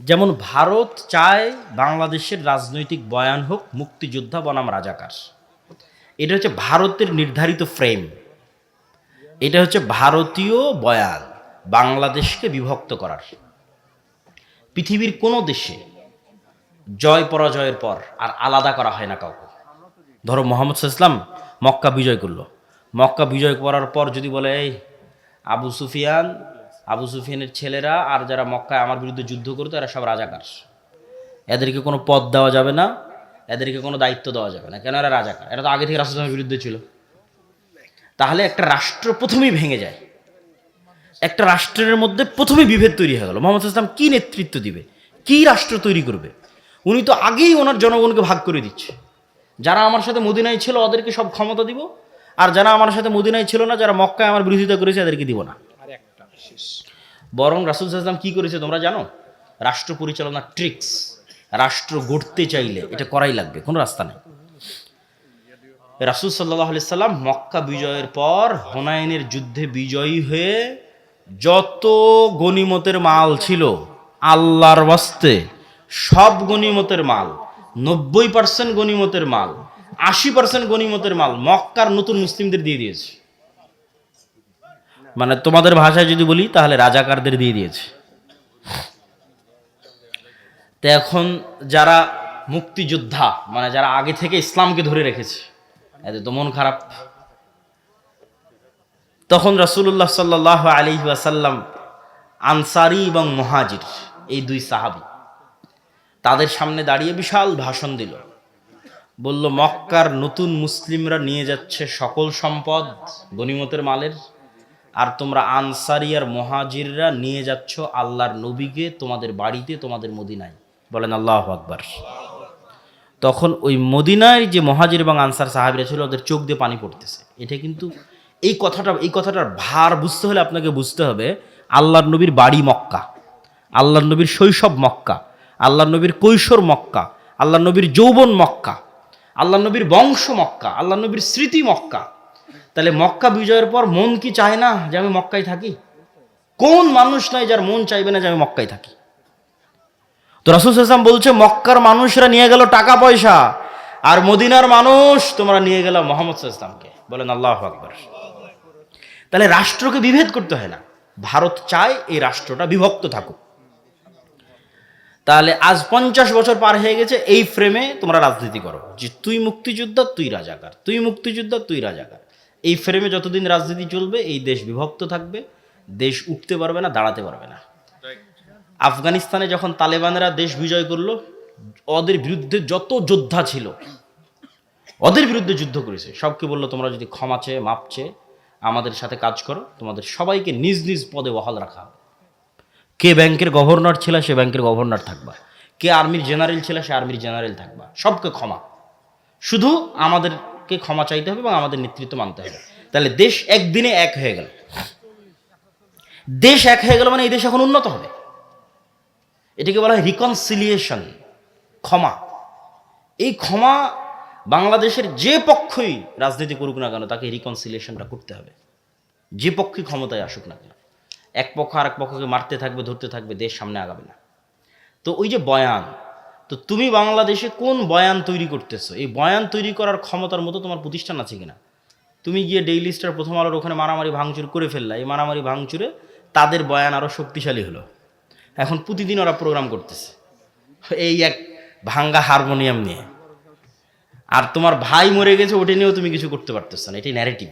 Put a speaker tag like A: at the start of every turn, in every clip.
A: যেমন ভারত চায় বাংলাদেশের রাজনৈতিক বয়ান হোক মুক্তিযোদ্ধা বনাম রাজাকার। এটা হচ্ছে ভারতের নির্ধারিত ফ্রেম, এটা হচ্ছে ভারতীয় বয়ান বাংলাদেশকে বিভক্ত করার। পৃথিবীর কোনো দেশে জয় পরাজয়ের পর আর আলাদা করা হয় না কাউকে। ধরো মোহাম্মদ সাল্লাল্লাহু আলাইহি ওয়াসাল্লাম মক্কা বিজয় করলো, মক্কা বিজয় করার পর যদি বলে এই আবু সুফিয়ানের ছেলেরা আর যারা মক্কায় আমার বিরুদ্ধে যুদ্ধ করতো এরা সব রাজাকার, এদেরকে কোনো পদ দেওয়া যাবে না, এদেরকে কোনো দায়িত্ব দেওয়া যাবে না, কেন এরা রাজাকার, এরা তো আগে থেকে রাসূলের বিরুদ্ধে ছিল। তাহলে একটা রাষ্ট্র প্রথমেই ভেঙে যায়, একটা রাষ্ট্রের মধ্যে প্রথমেই বিভেদ তৈরি হয়ে গেল। মোহাম্মদ সাল্লাল্লাহু আলাইহি ওয়াসাল্লাম কি নেতৃত্ব দিবে, কি রাষ্ট্র তৈরি করবে? উনি তো আগেই ওনার জনগণকে ভাগ করে দিচ্ছে, যারা আমার সাথে মদিনায় ছিল ওদেরকে সব ক্ষমতা দিব, আর যারা আমার সাথে মদিনায় ছিল না, যারা মক্কায় আমার বিরোধিতা করেছে এদেরকে দিব না। বরং রাসূল সাল্লাল্লাহু আলাইহি ওয়াসাল্লাম কি করেছে তোমরা জানো? রাষ্ট্র পরিচালনার ট্রিক্স, রাষ্ট্র গড়তে চাইলে এটা করাই লাগবে, কোনো রাস্তা নেই। রাসূল সাল্লাল্লাহু আলাইহি সাল্লাম মক্কা বিজয়ের পর হুনাইনের যুদ্ধে বিজয়ী হয়ে যত গনিমতের মাল ছিল আল্লাহর ওয়াস্তে সব গনিমতের মাল, 90% গনিমতের মাল, 80% গনিমতের মাল মক্কার নতুন মুসলিমদের দিয়ে দিয়েছে। মানে তোমাদের ভাষায় যদি বলি তাহলে রাজাকারদের দিয়ে দিয়েছে। তো এখন যারা মুক্তিযোদ্ধা, মানে যারা আগে থেকে ইসলামকে ধরে রেখেছে, এদের তো মন খারাপ। তখন রাসূলুল্লাহ সাল্লাল্লাহু আলাইহি ওয়াসাল্লাম আনসারী এবং মুহাজির এই দুই সাহাবী তাদের সামনে দাঁড়িয়ে বিশাল ভাষণ দিল, বলল মক্কার নতুন মুসলিমরা নিয়ে যাচ্ছে সকল সম্পদ গনিমতের মালের, আর তোমরা আনসারী আর মুহাজিররা নিয়ে যাচ্ছ আল্লাহর নবীকে তোমাদের বাড়িতে, তোমাদের মদিনায়। বলেন আল্লাহু আকবার। তখন ওই মদিনায় যে মুহাজির এবং আনসার সাহাবীরা ছিল ওদের চোখ দিয়ে পানি পড়তেছে। এটা কিন্তু এই কথাটার ভার বুঝতে হলে আপনাকে বুঝতে হবে আল্লাহর নবীর বাড়ি মক্কা, আল্লাহর নবীর শৈশব মক্কা, আল্লাহর নবীর কৈশোর মক্কা, আল্লাহর নবীর যৌবন মক্কা, আল্লাহর নবীর বংশ মক্কা, আল্লাহর নবীর স্মৃতি মক্কা। তাহলে মক্কা বিজয়ের পর মন কি চায় না যে আমি মক্কায় থাকি? কোন মানুষ নাই যার মন চাইবে না যে আমি মক্কায় থাকি? তো রাসূল সাল্লাল্লাহু আলাইহি ওয়াসাল্লাম বলছে মক্কার মানুষরা নিয়ে গেল টাকা পয়সা, আর মদিনার মানুষ তোমরা নিয়ে গেল মুহাম্মদ সাল্লাল্লাহু আলাইহি ওয়াসাল্লামকে। বলেন আল্লাহু আকবার। তাহলে রাষ্ট্রকে বিভেদ করতে হয় না, ভারত চায় এই রাষ্ট্রটা বিভক্ত থাকুক। তাহলে আজ 50 বছর পার হয়ে গেছে, এই ফ্রেমে তোমরা রাজনীতি করো যে তুই মুক্তিযোদ্ধা তুই রাজাকার, তুই মুক্তিযোদ্ধা তুই রাজাকার। এই ফ্রেমে যতদিন রাজনীতি চলবে এই দেশ বিভক্ত থাকবে, দেশ উঠতে পারবে না, দাঁড়াতে পারবে না। আফগানিস্তানে যখন তালেবানরা দেশ বিজয় করলো, ওদের বিরুদ্ধে যত যোদ্ধা ছিল ওদের বিরুদ্ধে যুদ্ধ করেছে, সবকে বললো তোমরা যদি ক্ষমা চেয়ে মাপ চেয়ে আমাদের সাথে কাজ করো তোমাদের সবাইকে নিজ নিজ পদে বহাল রাখা হবে। কে ব্যাংকের গভর্নর ছিল সে ব্যাংকের গভর্নর থাকবা, কে আর্মির জেনারেল ছিল সে আর্মির জেনারেল থাকবা, সবকে ক্ষমা, শুধু আমাদেরকে ক্ষমা চাইতে হবে এবং আমাদের নেতৃত্ব মানতে হবে। তাহলে দেশ একদিনে এক হয়ে গেল। দেশ এক হয়ে গেল মানে এই দেশ এখন উন্নত হবে। এটাকে বলা হয় রিকনসিলিয়েশন, ক্ষমা। এই ক্ষমা বাংলাদেশের যে পক্ষই রাজনীতি করুক না কেন তাকে রিকনসিলিয়েশনটা করতে হবে, যে পক্ষই ক্ষমতায় আসুক না কেন। এক পক্ষ আর এক পক্ষকে মারতে থাকবে, ধরতে থাকবে, দেশ সামনে আগাবে না। তো ওই যে বয়ান, তো তুমি বাংলাদেশে কোন বয়ান তৈরি করতেছো? এই বয়ান তৈরি করার ক্ষমতার মতো তোমার প্রতিষ্ঠান আছে কিনা? তুমি গিয়ে ডেইলি স্টার, প্রথম আলোর ওখানে মারামারি ভাঙচুর করে ফেললা, এই মারামারি ভাঙচুরে তাদের বয়ান আরও শক্তিশালী হলো। এখন প্রতিদিন ওরা প্রোগ্রাম করতেছে এই এক ভাঙ্গা হারমোনিয়াম নিয়ে, আর তোমার ভাই মরে গেছে ওটা নিয়েও তুমি কিছু করতে পারতেছো না, এটাই ন্যারেটিভ।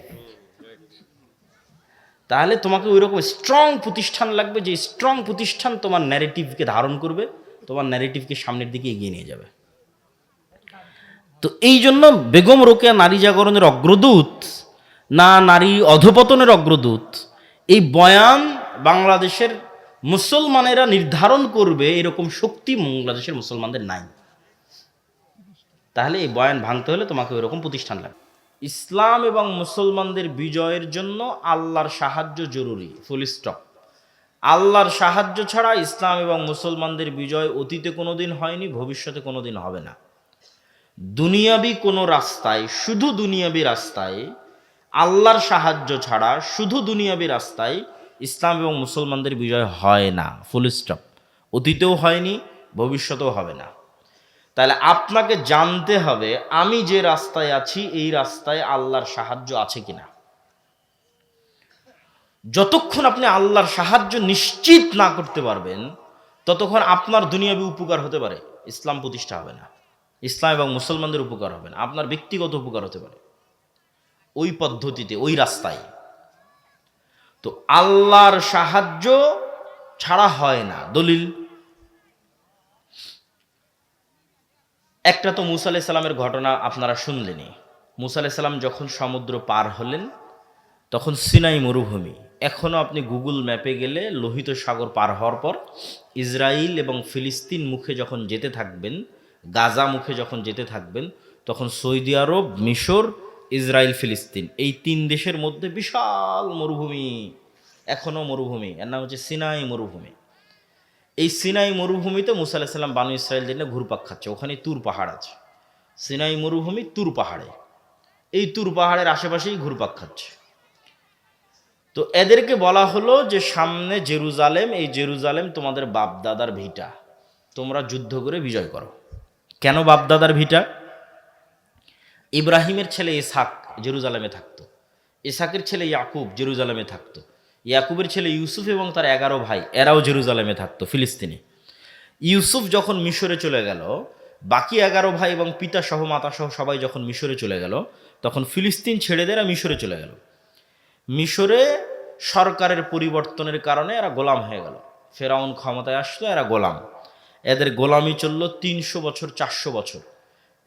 A: তাহলে তোমাকে ওই রকম স্ট্রং প্রতিষ্ঠান লাগবে, যে স্ট্রং প্রতিষ্ঠান তোমার ন্যারেটিভকে ধারণ করবে, তোমার ন্যারেটিভকে সামনের দিকে এগিয়ে নিয়ে যাবে। তো এই জন্য বেগম রোকেয়া নারী জাগরণের অগ্রদূত না নারী অধপতনের অগ্রদূত, এই বয়ান বাংলাদেশের মুসলমানেরা নির্ধারণ করবে এরকম শক্তি বাংলাদেশের মুসলমানদের নাই। তাহলে এই বয়ান ভাঙতে হলে তোমাকে ওইরকম প্রতিষ্ঠান লাগবে। ইসলাম এবং মুসলমানদের বিজয়ের জন্য আল্লাহর সাহায্য জরুরি, ফুল স্টপ। আল্লাহর সাহায্য ছাড়া ইসলাম এবং মুসলমানদের বিজয় অতীতে কোনোদিন হয়নি, ভবিষ্যতে কোনোদিন হবে না। দুনিয়াবি কোনো রাস্তায়, শুধু দুনিয়াবি রাস্তায় আল্লাহর সাহায্য ছাড়া, শুধু দুনিয়াবি রাস্তায় ইসলাম এবং মুসলমানদের বিজয় হয় না, ফুল স্টপ। অতীতেও হয়নি, ভবিষ্যতেও হবে না। তাহলে আপনাকে জানতে হবে আমি যে রাস্তায় আছি এই রাস্তায় আল্লাহর সাহায্য আছে কিনা। যতক্ষণ আপনি আল্লাহর সাহায্য নিশ্চিত না করতে পারবেন ততক্ষণ আপনার দুনিয়াবী উপকার হতে পারে, ইসলাম প্রতিষ্ঠা হবে না, ইসলাম এবং মুসলমানদের উপকার হবে না, আপনার ব্যক্তিগত উপকার হতে পারে ওই পদ্ধতিতে, ওই রাস্তায়। তো আল্লাহর সাহায্য ছাড়া হয় না। দলিল একটা তো মুসা আলাইহিস সালামের ঘটনা আপনারা শুনলেনই। মুসা আলাইহিস সালাম যখন সমুদ্র পার হলেন তখন সিনাই মরুভূমি, এখনও আপনি গুগল ম্যাপে গেলে লোহিত সাগর পার হওয়ার পর ইসরায়েল এবং ফিলিস্তিন মুখে যখন যেতে থাকবেন, গাজা মুখে যখন যেতে থাকবেন, তখন সৌদি আরব, মিশর, ইসরায়েল, ফিলিস্তিন এই 3 দেশের মধ্যে বিশাল মরুভূমি, এখনও মরুভূমি, এর নাম হচ্ছে সিনাই মরুভূমি। এই সিনাই মরুভূমিতে মুসা আলাইহিস সালাম বানু ইসরায়েলদের নিয়ে ঘুরপাক খাচ্ছে। ওখানে তুর পাহাড় আছে, সিনাই মরুভূমি তুর পাহাড়ে, এই তুর পাহাড়ের আশেপাশেই ঘুরপাক খাচ্ছে। তো এদেরকে বলা হলো যে সামনে জেরুজালেম, এই জেরুজালেম তোমাদের বাপদাদার ভিটা, তোমরা যুদ্ধ করে বিজয় করো। কেন বাপদাদার ভিটা? ইব্রাহিমের ছেলে ইসহাক জেরুজালেমে থাকতো, ইসহাকের ছেলে ইয়াকুব জেরুজালেমে থাকতো, ইয়াকুবের ছেলে ইউসুফ এবং তার 11 ভাই এরাও জেরুজালেমে থাকতো ফিলিস্তিনে। ইউসুফ যখন মিশরে চলে গেল, বাকি 11 ভাই এবং পিতা সহ মাতা সহ সবাই যখন মিশরে চলে গেল, তখন ফিলিস্তিন ছেড়ে দিয়ে এরা মিশরে চলে গেল। মিশরে সরকারের পরিবর্তনের কারণে এরা গোলাম হয়ে গেল, ফেরাউন ক্ষমতায় আসলো, এরা গোলাম। এদের গোলামি চলল 300 বছর, 400 বছর।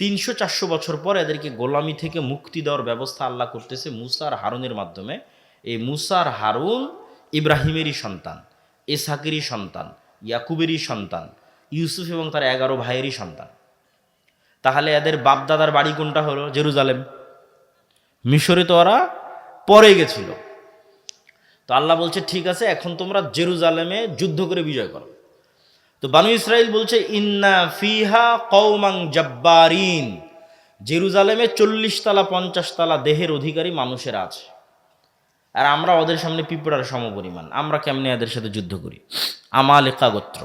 A: 300-400 বছর পর এদেরকে গোলামি থেকে মুক্তি দেওয়ার ব্যবস্থা আল্লাহ করতেছে মুসা আর হারুনের মাধ্যমে। এই মুসা আর হারুন ইব্রাহিমেরই সন্তান, ইসহাকেরই সন্তান, ইয়াকুবেরই সন্তান, ইউসুফ এবং তার 11 ভাইয়েরই সন্তান। তাহলে এদের বাপদাদার বাড়ি কোনটা হলো? জেরুজালেম। মিশরে তো ওরা পরে গেছিল। তো আল্লাহ বলছে ঠিক আছে, এখন তোমরা জেরুজালেমে যুদ্ধ করে বিজয় করো। তো বানু ইসরাইল বলছে ইন্না ফিহা কওমান জাব্বারিন, জেরুজালেমে 40 তলা 50 তলা দেহের অধিকারী মানুষের আছে, আর আমরা ওদের সামনে পিঁপড়ার সমপরিমাণ, আমরা কেমনে এদের সাথে যুদ্ধ করি? আমালেকা গোত্র।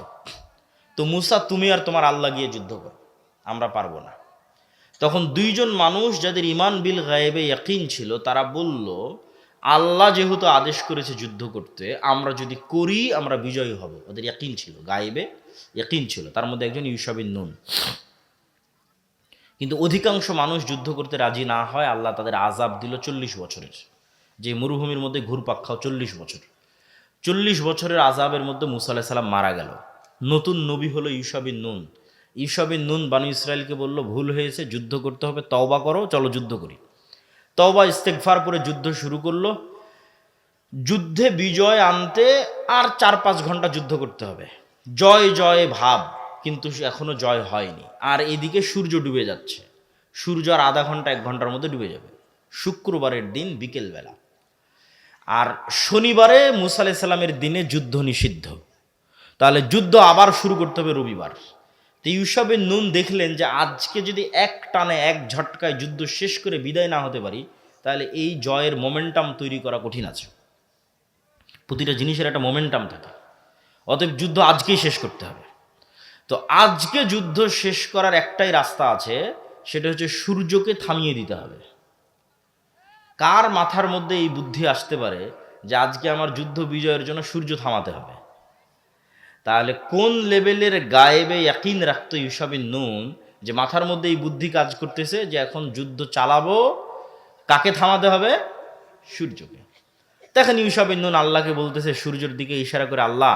A: তো মুসা তুমি আর তোমার আল্লাহ গিয়ে যুদ্ধ করো, আমরা পারবো না। তখন 2 জন মানুষ যাদের ইমান বিল গায়েবে ইয়াকিন ছিল, তারা বলল আল্লাহ যেহেতু আদেশ করেছে যুদ্ধ করতে, আমরা যদি করি আমরা বিজয়ী হব। ওদের ইয়াকিন ছিল, গায়েবে ইয়াকিন ছিল। তার মধ্যে একজন ইউশা বিন নুন। কিন্তু অধিকাংশ মানুষ যুদ্ধ করতে রাজি না হয়, আল্লাহ তাদের আযাব দিল 40 বছরের, যে মরুভূমির মধ্যে ঘুরপাক খাও 40 বছর। 40 বছরের আযাবের মধ্যে মুসা আলাইহিস সালাম মারা গেল। নতুন নবী হলো ইউশা বিন নুন। ইউশা বিন নুন বানু ইসরায়েলকে বলল ভুল হয়েছে, যুদ্ধ করতে হবে, তওবা করো, চলো যুদ্ধ করি। তওবা ইস্তেগফার করে যুদ্ধ শুরু করলো। যুদ্ধে বিজয় আনতে আর 4-5 ঘন্টা যুদ্ধ করতে হবে, জয় জয় ভাব, কিন্তু এখনো জয় হয়নি। আর এদিকে সূর্য ডুবে যাচ্ছে, সূর্য আর আধা ঘন্টা 1 ঘন্টার মধ্যে ডুবে যাবে। শুক্রবারের দিন বিকেলবেলা, আর শনিবারে মুসা আলাইহিস সালামের দিনে যুদ্ধ নিষিদ্ধ। তাহলে যুদ্ধ আবার শুরু করতে হবে রবিবার। তো ইউশা বিন নুন দেখলেন যে আজকে যদি এক টানে এক ঝটকায় যুদ্ধ শেষ করে বিদায় না হতে পারি, তাহলে এই জয়ের মোমেন্টাম তৈরি করা কঠিন আছে। প্রতিটা জিনিসের একটা মোমেন্টাম থাকে, অতএব যুদ্ধ আজকেই শেষ করতে হবে। তো আজকে যুদ্ধ শেষ করার একটাই রাস্তা আছে, সেটা হচ্ছে সূর্যকে থামিয়ে দিতে হবে। কার মাথার মধ্যে এই বুদ্ধি আসতে পারে যে আজকে আমার যুদ্ধ বিজয়ের জন্য সূর্য থামাতে হবে? তাহলে কোন লেভেলের গায়েবে ইয়াকিন রাখতো ইউশা বিন নুন যে মাথার মধ্যে এই বুদ্ধি কাজ করতেছে যে এখন যুদ্ধ চালাবো, কাকে থামাতে হবে? সূর্যকে। দেখেন ইউশা বিন নুন আল্লাহকে বলতেছে সূর্যের দিকে ইশারা করে, আল্লাহ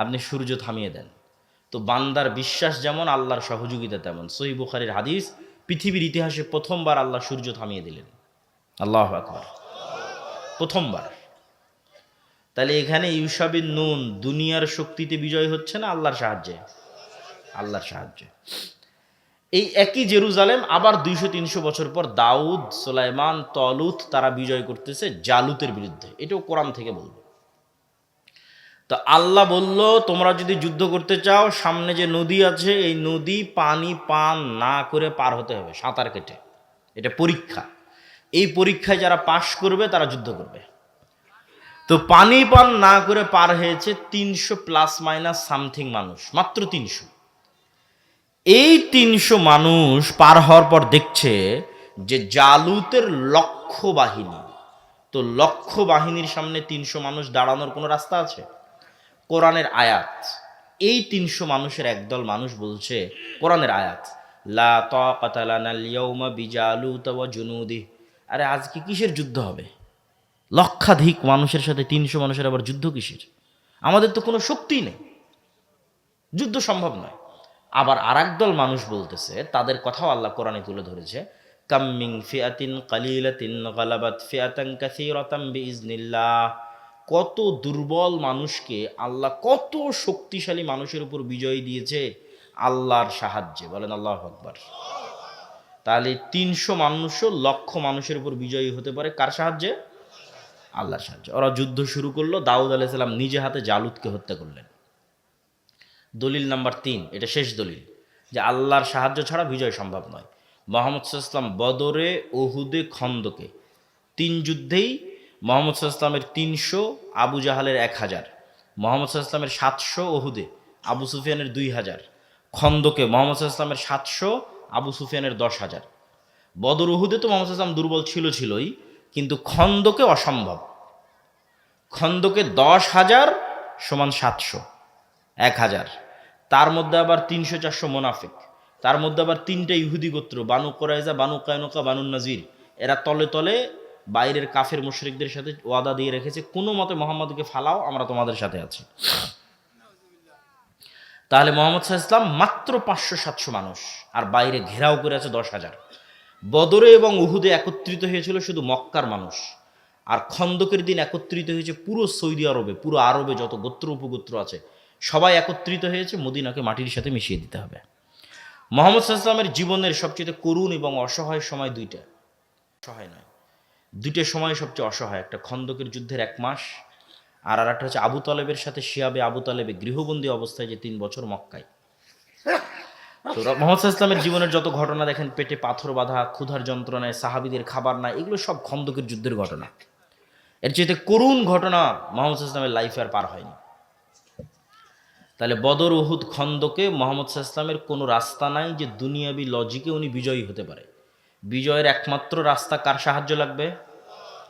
A: আপনি সূর্য থামিয়ে দেন। তো বান্দার বিশ্বাস যেমন, আল্লাহর সহযোগিতা তেমন। সহিহ বুখারীর হাদিস, পৃথিবীর ইতিহাসে প্রথমবার আল্লাহ সূর্য থামিয়ে দিলেন। আল্লাহু আকবার, প্রথমবার। তাহলে এখানে ইউশা বিন নুন দুনিয়ার শক্তিতে বিজয় হচ্ছে না আল্লাহর সাহায্যে? আল্লাহর সাহায্যে। এই একই জেরুজালেম আবার 200-300 বছর পর দাউদ, সুলাইমান, তলুত তারা বিজয় করতেছে জালুতের বিরুদ্ধে। এটাও কোরআন থেকে বলবো। তো আল্লাহ বলল তোমরা যদি যুদ্ধ করতে চাও, সামনে যে নদী আছে এই নদী পানি পান না করে পার হতে হবে, সাঁতার কেটে। এটা পরীক্ষা। এই পরীক্ষায় যারা পাশ করবে তারা যুদ্ধ করবে। তো পানি পান না করে পার হয়েছে 300 প্লাস মাইনাস সামথিং মানুষ, মাত্র 300। এই 300 মানুষ পার হওয়ার পর দেখছে যে জালুতের লক্ষ বাহিনী। তো লক্ষ বাহিনীর সামনে 300 মানুষ দাঁড়ানোর কোনো রাস্তা আছে? কোরআনের আয়াত, এই 300 মানুষের একদল মানুষ বলছে, কোরআনের আয়াত, লা তাকাতা লানাল ইয়াউমা বিজালুত ওয়া জুনুদি। আরে আজকে কিসের যুদ্ধ হবে? লক্ষাধিক মানুষের সাথে 300 মানুষের আবার যুদ্ধ কিসের? আমাদের তো কোনো শক্তিই নেই, যুদ্ধ সম্ভব নয়। আবার আরেকদল মানুষ বলতেছে, তাদের কথাও আল্লাহ কোরআনে তুলে ধরেছে, কাম্মিং ফিয়াতিন কালিলাতিন গালাবাত ফিয়াতান কাসীরাতাম বিইজনিল্লাহ। কত দুর্বল মানুষকে আল্লাহ কত শক্তিশালী মানুষের উপর বিজয় দিয়েছে আল্লাহর সাহায্যে। বলেন আল্লাহু আকবার। তাহলে 300 মানুষও লক্ষ মানুষের উপর বিজয়ী হতে পারে কার সাহায্যে? আল্লাহর সাহায্যে। ওরা যুদ্ধ শুরু করলো, দাউদ আলাইহিস সালাম নিজে হাতে জালুতকে হত্যা করলেন। দলিল নাম্বার 3, এটা শেষ দলিল, যে আল্লাহর সাহায্য ছাড়া বিজয় সম্ভব নয়। মুহাম্মদ সাল্লাল্লাহু আলাইহি ওয়াসাল্লাম বদরে, উহুদে, খন্দকে 3 যুদ্ধেই মুহাম্মদ সাল্লাল্লাহু আলাইহি ওয়াসাল্লামের 300, আবু জাহালের 1000, মুহাম্মদ সাল্লাল্লাহু আলাইহি ওয়াসাল্লামের 700, উহুদে আবু সুফিয়ানের 2000, খন্দকে মুহাম্মদ সাল্লাল্লাহু আলাইহি ওয়াসাল্লামের 700, আবু সুফিয়ানের 10,000। বদর, উহুদে তো মুহাম্মদ সাল্লাল্লাহু আলাইহি ওয়াসাল্লাম দুর্বল ছিলই, কিন্তু খন্দকে অসম্ভব। খন্দকে 10,000 সমান 700, 1000। তার মধ্যে আবার 300-400 মোনাফিক, তার মধ্যে আবার 3টা ইহুদি গোত্র, বানু কোরাইজা, বানু কায়নুকা, বানু নাজির। এরা তলে তলে বাইরের কাফের মুশরিকদের সাথে ওয়াদা দিয়ে রেখেছে, কোনো মতে মোহাম্মদকে ফালাও, আমরা তোমাদের সাথে আছি। তাহলে মুহাম্মদ সাল্লাল্লাহু আলাইহি ওয়াসাল্লাম মাত্র 500-700 মানুষ, আর বাইরে ঘেরাও করে আছে 10,000। বদরে এবং উহুদে একত্রিত হয়েছিল শুধু মক্কার মানুষ, আর খন্দকের দিন একত্রিত হয়েছে পুরো সৌদি আরবে, পুরো আরবে যত গোত্র উপগোত্র আছে সবাই একত্রিত হয়েছে। মদিনাকে মাটির সাথে মিশিয়ে দিতে হবে। মুহাম্মদ সাল্লাল্লাহু আলাইহি ওয়াসাল্লামের জীবনের সবচেয়ে করুণ এবং অসহায় সময় দুইটা, অসহায় নয়, দুইটা সময় সবচেয়ে অসহায়। একটা খন্দকের যুদ্ধের 1 মাস, আর একটা হচ্ছে আবু তালেবের সাথে শিয়াবে আবু তালেবে গৃহবন্দী অবস্থায় যে 3 বছর মক্কায়। তো মুহাম্মদ সাল্লাল্লাহু আলাইহি ওয়াসাল্লামের জীবনের যত ঘটনা দেখেন, পেটে পাথর বাঁধা, ক্ষুধার যন্ত্রণায়, সাহাবীদের খাবার না, এগুলো সব খন্দকের যুদ্ধের ঘটনা। এর চেয়ে করুণ ঘটনা মুহাম্মদ সাল্লাল্লাহু আলাইহি ওয়াসাল্লামের লাইফে আর পার হয়নি। তাহলে বদর, উহুদ, খন্দকে মুহাম্মদ সাল্লাল্লাহু আলাইহি ওয়াসাল্লামের কোনো রাস্তা নাই যে দুনিয়াবি লজিকে উনি বিজয়ী হতে পারে। বিজয়ের একমাত্র রাস্তা কার সাহায্য লাগবে?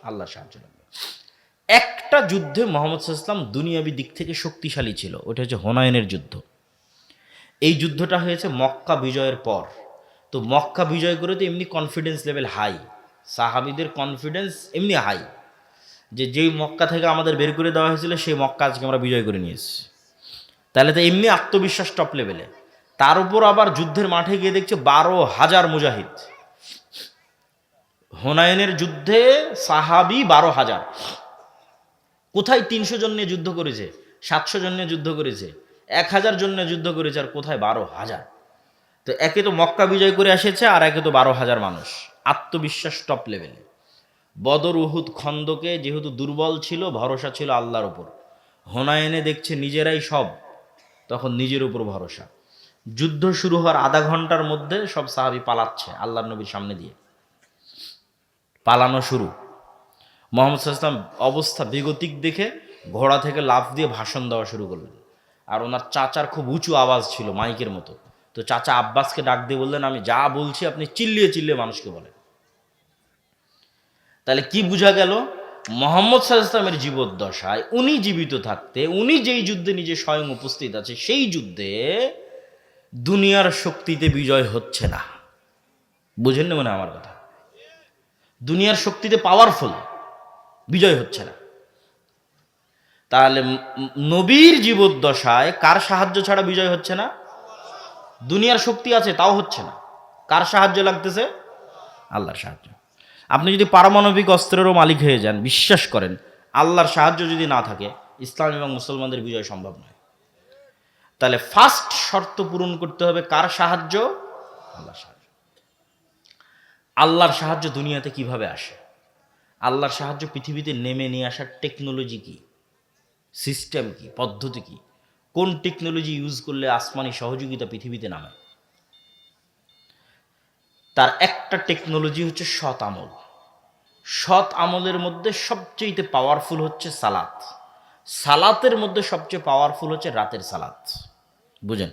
A: আল্লাহর সাহায্য লাগবে। একটা যুদ্ধে মুহাম্মদ সাল্লাল্লাহু আলাইহি ওয়াসাল্লাম দুনিয়াবি দিক থেকে শক্তিশালী ছিল, ওটা হচ্ছে হুনাইনের যুদ্ধ। এই যুদ্ধটা হয়েছে মক্কা বিজয়ের পর। তো মক্কা বিজয় করে তো এমনি কনফিডেন্স লেভেল হাই, সাহাবীদের কনফিডেন্স এমনি হাই, যে যেই মক্কা থেকে আমাদের বের করে দেওয়া হয়েছিল সেই মক্কা আজকে আমরা বিজয় করে নিয়েছি। তাহলে তো এমনি আত্মবিশ্বাস টপ লেভেলে। তার উপর আবার যুদ্ধের মাঠে গিয়ে দেখছে 12,000 মুজাহিদ। হুনাইনের যুদ্ধে সাহাবী 12,000। কোথায় 300 জন নিয়ে যুদ্ধ করেছে, 700 জন নিয়ে যুদ্ধ করেছে, 1,000 জন নিয়ে যুদ্ধ করেছে, আর কোথায় 12,000। তো একে তো মক্কা বিজয় করে এসেছে, আর একে তো 12,000 মানুষ। আত্মবিশ্বাস টপ লেভেলে। বদর, উহুদ, খন্দকে যেহেতু দুর্বল ছিল, ভরসা ছিল আল্লাহর উপর। হুনাইনে দেখছে নিজেরাই সব, তখন নিজের উপর ভরসা। যুদ্ধ শুরু হওয়ার আধা ঘন্টার মধ্যে সব সাহাবী পালাচ্ছে আল্লাহর নবীর সামনে দিয়ে। পালানো শুরু। মুহাম্মদ সাল্লাল্লাহু আলাইহি ওয়াসাল্লাম অবস্থা বেগতিক দেখে ঘোড়া থেকে লাফ দিয়ে ভাষণ দেওয়া শুরু করলেন। আর ওনার চাচার খুব উঁচু আওয়াজ ছিল, মাইকের মতো। তো চাচা আব্বাসকে ডাক দিয়ে বললেন, আমি যা বলছি আপনি চিল্লিয়ে চিল্লিয়ে মানুষকে বলেন। তাহলে কি বোঝা গেল? মুহাম্মদ সাল্লাল্লাহু আলাইহি ওয়াসাল্লামের জীবদ্দশায় উনি জীবিত থাকতে, উনি যেই যুদ্ধে নিজে স্বয়ং উপস্থিত আছে, সেই যুদ্ধে দুনিয়ার শক্তিতে বিজয় হচ্ছে না। বুঝেন না মনে আমার কথা? দুনিয়ার শক্তিতে পাওয়ারফুল, বিজয় হচ্ছে না। তাহলে নবীর জীবদ্দশায় কার সাহায্য ছাড়া বিজয় হচ্ছে না? দুনিয়ার শক্তি আছে তাও হচ্ছে না। কার সাহায্য লাগতেছে? আল্লাহর সাহায্য। আপনি যদি পারমাণবিক অস্ত্রেরও মালিক হয়ে যান, বিশ্বাস করেন আল্লাহর সাহায্য যদি না থাকে, ইসলাম এবং মুসলমানদের বিজয় সম্ভব নয়। তাহলে ফার্স্ট শর্ত পূরণ করতে হবে কার সাহায্য? আল্লাহর সাহায্য। আল্লাহর সাহায্য দুনিয়াতে কিভাবে আসে? আল্লাহর সাহায্য পৃথিবীতে নেমে নিয়ে আসার টেকনোলজি কি, সিস্টেম কি, পদ্ধতি কি, কোন টেকনোলজি ইউজ করলে আসমানি সহযোগিতা পৃথিবীতে নামে? তার একটা টেকনোলজি হচ্ছে সৎ আমল। সৎ আমলের মধ্যে সবচেয়ে পাওয়ারফুল হচ্ছে সালাত। সালাতের মধ্যে সবচেয়ে পাওয়ারফুল হচ্ছে রাতের সালাত। বুঝেন?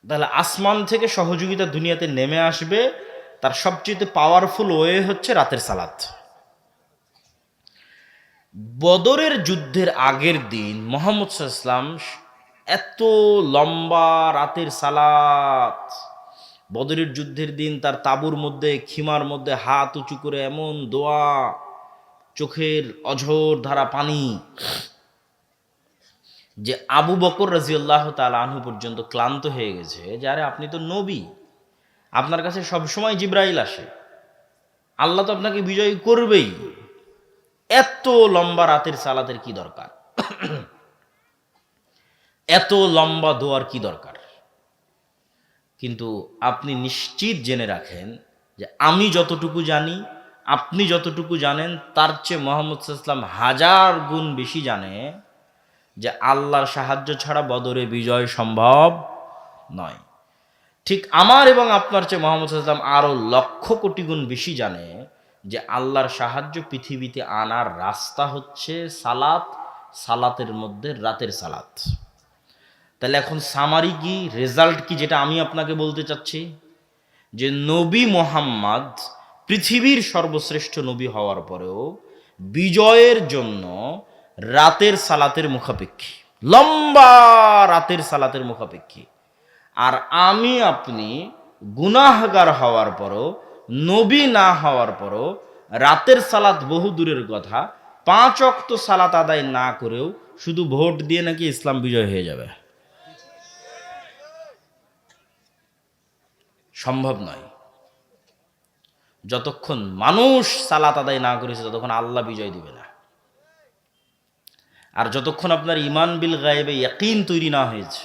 A: তাহলে আসমান থেকে সহযোগিতা দুনিয়াতে নেমে আসবে, তার সবচেয়ে পাওয়ারফুল ওয়ে হচ্ছে রাতের সালাত। বদরের যুদ্ধের আগের দিন মুহাম্মদ সাল্লাল্লাহু আলাইহি ওয়াসাল্লাম এত লম্বা রাতের সালাত, বদরের যুদ্ধের দিন তার তাঁবুর মধ্যে খিমার মধ্যে হাত উঁচু করে এমন দোয়া, চোখের অঝোর ধারা পানি, যে আবু বকর রাদিয়াল্লাহু তাআলা আনহু পর্যন্ত ক্লান্ত হয়ে গেছে যে আরে আপনি তো নবী, আপনার কাছে সবসময় জিবরাইল আসে, আল্লাহ তো আপনাকে বিজয়ী করবেই, এত লম্বা রাতের সালাতের কি দরকার? এত লম্বা দোয়ার কি দরকার? কিন্তু আপনি নিশ্চিত জেনে রাখেন যে আমি যতটুকু জানি, আপনি যতটুকু জানেন, তার চেয়ে মুহাম্মদ সাল্লাল্লাহু আলাইহি ওয়াসাল্লাম হাজার গুণ বেশি জানে যে আল্লাহর সাহায্য ছাড়া বদরে বিজয় সম্ভব নয়। ঠিক আমার এবং আপনার চেয়ে মুহাম্মদ সাল্লাল্লাহু আলাইহি ওয়াসাল্লাম আরো লক্ষ কোটি গুণ বেশি জানে যে আল্লাহর সাহায্য পৃথিবীতে আনার রাস্তা হচ্ছে সালাত, সালাতের মধ্যে রাতের সালাত। তাহলে এখন সামারি কি, রেজাল্ট কি, যেটা আমি আপনাকে বলতে চাচ্ছি, যে নবী মুহাম্মদ পৃথিবীর সর্বশ্রেষ্ঠ নবী হওয়ার পরেও বিজয়ের জন্য রাতের সালাতের মুখাপেক্ষী, লম্বা রাতের সালাতের মুখাপেক্ষী। আর আমি আপনি গুনাহগার হওয়ার পরও, নবী না হওয়ার পরও, রাতের সালাত বহু দূরের কথা, 5 ওয়াক্ত সালাত আদায় না করেও শুধু ভোট দিয়ে নাকি ইসলাম বিজয় হয়ে যাবে। সম্ভব নয়। যতক্ষণ মানুষ সালাত আদায় না করেছে ততক্ষণ আল্লাহ বিজয় দিবে না। আর যতক্ষণ আপনার ইমান বিল গায়েবে ইয়াকিন তৈরি না হয়েছে,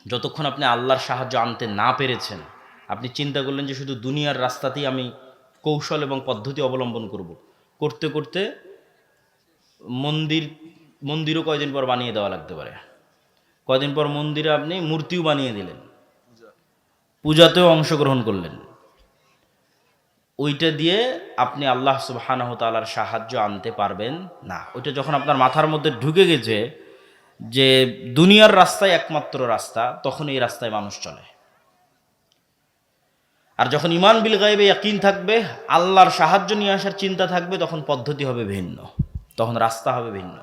A: যতক্ষণ আপনি আল্লাহর সাহায্য আনতে না পেরেছেন, আপনি চিন্তা করলেন যে শুধু দুনিয়ার রাস্তাতেই আমি কৌশল এবং পদ্ধতি অবলম্বন করব, করতে করতে মন্দিরও কয়দিন পর বানিয়ে দেওয়া লাগতে পারে। কয়দিন পর মন্দিরে আপনি মূর্তিও বানিয়ে দিলেন, পূজাতেও অংশগ্রহণ করলেন, ওইটা দিয়ে আপনি আল্লাহ সুবহানাহু ওয়া তাআলার সাহায্য আনতে পারবেন না। ওইটা যখন আপনার মাথার মধ্যে ঢুকে গেছে যে দুনিয়ার রাস্তায় একমাত্র রাস্তা, তখন এই রাস্তায় মানুষ চলে। আর যখন ইমান বিল গায়বে ইয়াকিন থাকবে, আল্লাহর সাহায্য নিয়ে আসার চিন্তা থাকবে, তখন পদ্ধতি হবে ভিন্ন, তখন রাস্তা হবে ভিন্ন।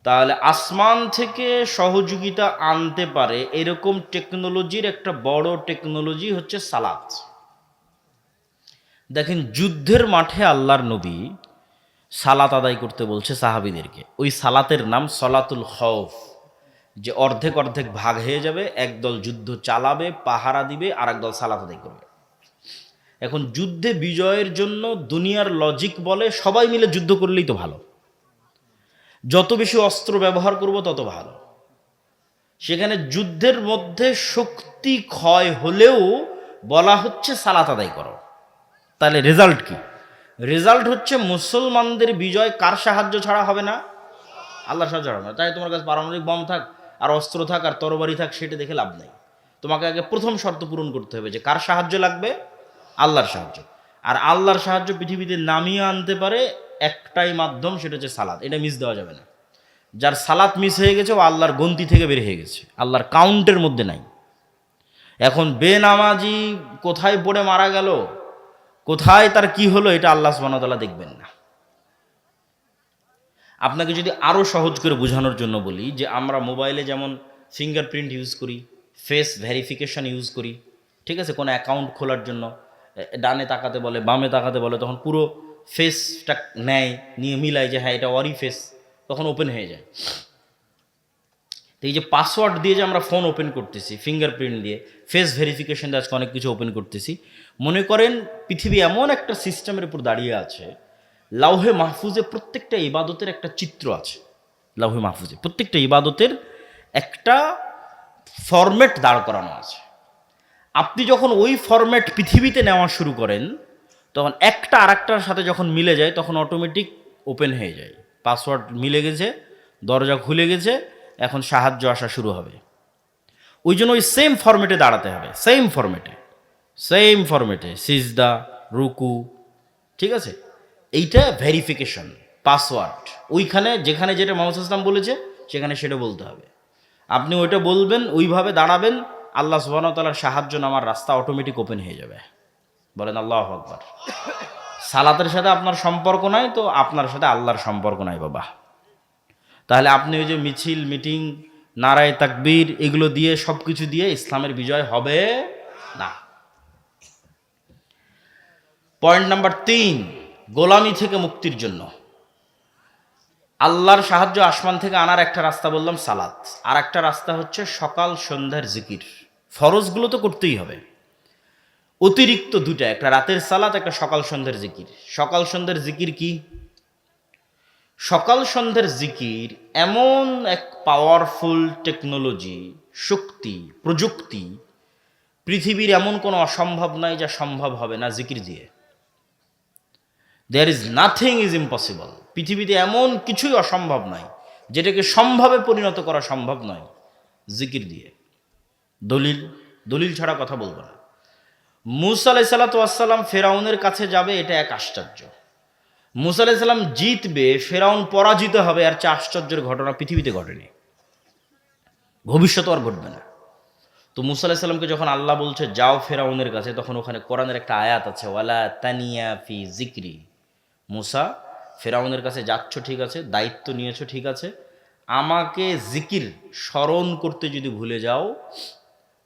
A: তাহলে আসমান থেকে সহযোগিতা আনতে পারে এরকম টেকনোলজির একটা বড় টেকনোলজি হচ্ছে সালাত। দেখেন, যুদ্ধের মাঠে আল্লাহর নবী সালাত আদায় করতে বলছে সাহাবীদেরকে। ওই সালাতের নাম সলাতুল খৌফ, যে অর্ধেক অর্ধেক ভাগ হয়ে যাবে, একদল যুদ্ধ চালাবে, পাহারা দিবে, আর একদল সালাত আদায় করবে। এখন যুদ্ধে বিজয়ের জন্য দুনিয়ার লজিক বলে সবাই মিলে যুদ্ধ করলেই তো ভালো, যত বেশি অস্ত্র ব্যবহার করব তত ভালো। সেখানে যুদ্ধের মধ্যে শক্তি ক্ষয় হলেও বলা হচ্ছে সালাত আদায় করো। তাহলে রেজাল্ট কি? রেজাল্ট হচ্ছে মুসলমানদের বিজয় কার সাহায্য ছাড়া হবে না? আল্লাহর সাহায্য ছাড়া হবে না। তাই তোমার কাছে পারমাণবিক বম থাক আর অস্ত্র থাক আর তরবারি থাক, সেটা দেখে লাভ নেই। তোমাকে আগে প্রথম শর্ত পূরণ করতে হবে যে কার সাহায্য লাগবে? আল্লাহর সাহায্য। আর আল্লাহর সাহায্য পৃথিবীতে নামিয়ে আনতে পারে একটাই মাধ্যম, সেটা হচ্ছে সালাত। এটা মিস দেওয়া যাবে না। যার সালাত মিস হয়ে গেছে ও আল্লাহর গন্তি থেকে বের হয়ে গেছে, আল্লাহর কাউন্টের মধ্যে নাই। এখন বেনামাজি কোথায় পড়ে মারা গেল, কোথায় তার কি হলো, এটা আল্লাহ সুবহানাহু ওয়া তাআলা দেখবেন না। আপনাকে যদি আরও সহজ করে বোঝানোর জন্য বলি, যে আমরা মোবাইলে যেমন ফিঙ্গারপ্রিন্ট ইউজ করি, ফেস ভেরিফিকেশন ইউজ করি, ঠিক আছে, কোনো অ্যাকাউন্ট খোলার জন্য ডানে তাকাতে বলে, বামে তাকাতে বলে, তখন পুরো ফেসটা নেয়, নিয়ে মিলায় যে হ্যাঁ এটা ওরই ফেস, তখন ওপেন হয়ে যায়। তো এই যে পাসওয়ার্ড দিয়ে যে আমরা ফোন ওপেন করতেছি, ফিঙ্গারপ্রিন্ট দিয়ে, ফেস ভেরিফিকেশন দিয়ে আজকে অনেক কিছু ওপেন করতেছি। মনে করেন পৃথিবী এমন একটা সিস্টেমের উপর দাঁড়িয়ে আছে, লাউহে মাহফুজে প্রত্যেকটা ইবাদতের একটা চিত্র আছে। লাউহে মাহফুজে প্রত্যেকটা ইবাদতের একটা ফরম্যাট দাঁড় করানো আছে। আপনি যখন ওই ফরম্যাট পৃথিবীতে নেওয়া শুরু করেন, তখন একটা আরেকটার সাথে যখন মিলে যায়, তখন অটোমেটিক ওপেন হয়ে যায়। পাসওয়ার্ড মিলে গেছে, দরজা খুলে গেছে, এখন সাহায্য আসা শুরু হবে। ওই জন্য ওই সেম ফরম্যাটে দাঁড়াতে হবে, সেম ফরম্যাটে, সেম ফরম্যাটে সিজদা, রুকু, ঠিক আছে? এইটা ভেরিফিকেশন, পাসওয়ার্ড, ওইখানে যেখানে যেটা মোহাম্মদ ইসলাম বলেছে সেখানে সেটা বলতে হবে। আপনি ওইটা বলবেন, ওইভাবে দাঁড়াবেন, আল্লাহ সুবহানাহু ওয়া তাআলার সাহায্য নামার রাস্তা অটোমেটিক ওপেন হয়ে যাবে। বলেন আল্লাহু আকবার। সালাতের সাথে আপনার সম্পর্ক নাই তো আপনার সাথে আল্লাহর সম্পর্ক নাই বাবা। তাহলে আপনি ওই যে মিছিল, মিটিং, নারায়ে তাকবীর এগুলো দিয়ে, সব কিছু দিয়ে ইসলামের বিজয় হবে না। পয়েন্ট নাম্বার 3, গোলামি থেকে মুক্তির জন্য আল্লাহর সাহায্য আসমান থেকে আনার একটা রাস্তা বললাম সালাত, আর একটা রাস্তা হচ্ছে সকাল সন্ধ্যার জিকির। ফরজগুলো তো করতেই হবে, অতিরিক্ত দুটা, একটা রাতের সালাত, একটা সকাল সন্ধ্যার জিকির। সকাল সন্ধ্যার জিকির কি? সকাল সন্ধ্যার জিকির এমন এক পাওয়ারফুল টেকনোলজি, শক্তি, প্রযুক্তি, পৃথিবীর এমন কোনো অসম্ভব নাই যা সম্ভব হবে না জিকির দিয়ে। There is nothing is impossible. পৃথিবীতে এমন কিছুই অসম্ভব নাই যেটাকে সম্ভবে পরিণত করা সম্ভব নয় জিকির দিয়ে। দলিল, দলিল ছাড়া কথা বলবো না। মুসা আলাইহিস সালাতু ওয়াস সালাম ফেরাউনের কাছে যাবে, এটা এক আশ্চর্য। মুসা আলাইহিস সালাম জিতবে, ফেরাউন পরাজিত হবে, আর চেয়ে আশ্চর্যের ঘটনা পৃথিবীতে ঘটেনি, ভবিষ্যতে আর ঘটবে না। তো মুসা আলাইহিস সালামকে যখন আল্লাহ বলছে যাও ফেরাউনের কাছে, তখন ওখানে কোরআনের একটা আয়াত আছে, ওয়ালা তানিয়া ফি জিকরি। মুসা, ফেরাউনের কাছে যাচ্ছ ঠিক আছে, দায়িত্ব নিয়েছো ঠিক আছে, আমাকে জিকির স্মরণ করতে যদি ভুলে যাও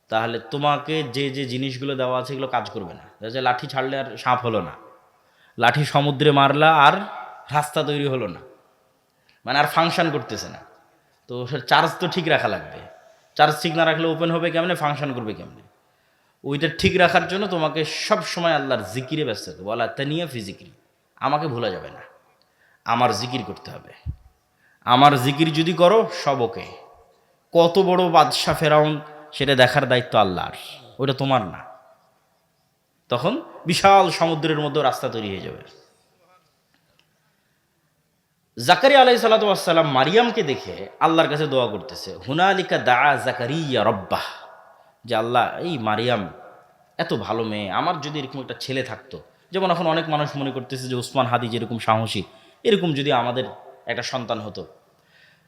A: তাহলে তোমাকে যে যে জিনিসগুলো দেওয়া আছে এগুলো কাজ করবে না। যে লাঠি ছাড়লে আর সাপ হলো না, লাঠি সমুদ্রে মারলা আর রাস্তা তৈরি হলো না, মানে আর ফাংশন করতেছে না। তো চার্জ তো ঠিক রাখা লাগবে, চার্জ ঠিক না রাখলে ওপেন হবে কেমনে, ফাংশন করবে কেমনে? ওইটা ঠিক রাখার জন্য তোমাকে সব সময় আল্লাহর জিকিরে ব্যস্ত থাকবে। বলা তানিয়া ফি জিকিরি, আমাকে ভোলা যাবে না, আমার জিকির করতে হবে। আমার জিকির যদি করো সব ওকে। কত বড় বাদশাহ ফেরাউন, সেটা দেখার দায়িত্ব আল্লাহর, ওটা তোমার না। তখন বিশাল সমুদ্রের মধ্যে রাস্তা তৈরি হয়ে যাবে। জাকারিয়া আলাইহিস সালাতু ওয়াস সালাম মারিয়ামকে দেখে আল্লাহর কাছে দোয়া করতেছে, হুনালিকা দাআ জাকারিয়া রব্বাহ, যে আল্লাহ এই মারিয়াম এত ভালো মেয়ে, আমার যদি এরকম একটা ছেলে থাকতো, যেমন এখন অনেক মানুষ মনে করতেছে যে উসমান হাদি যেরকম সাহসী, এরকম যদি আমাদের একটা সন্তান হতো।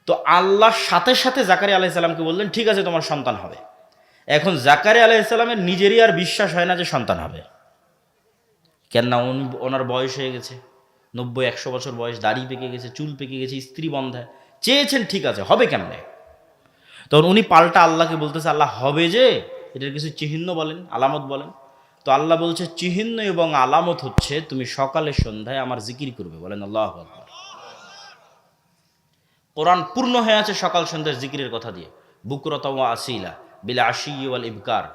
A: তো আল্লাহর সাথে সাথে জাকারিয়া আলাইহিস সালামকে বললেন ঠিক আছে তোমার সন্তান হবে। এখন জাকারিয়া আলাইহিস সালামের নিজেরই আর বিশ্বাস হয় না যে সন্তান হবে। কেন না, ওনার বয়স হয়ে গেছে 90-100 বছর বয়স, দাড়ি পেকে গেছে, চুল পেকে গেছে, স্ত্রী বন্ধায়, চেয়েছেন ঠিক আছে, হবে কেমনে? তখন উনি পাল্টা আল্লাহকে বলতেছে, আল্লাহ হবে যে, এটার কিছু চিহ্ন বলেন, আলামত বলেন। তো আল্লাহ বলছে চিহ্ন এবং আলামত হচ্ছে তুমি সকালে সন্ধ্যায় আমার জিকির করবে। বলেন আল্লাহু আকবার। কোরআন পূর্ণ হয়ে আছে সকাল সন্ধ্যার জিকিরের কথা দিয়ে। বুকরাতা ওয়া আসিলা বিল আশি ওয়াল ইবকার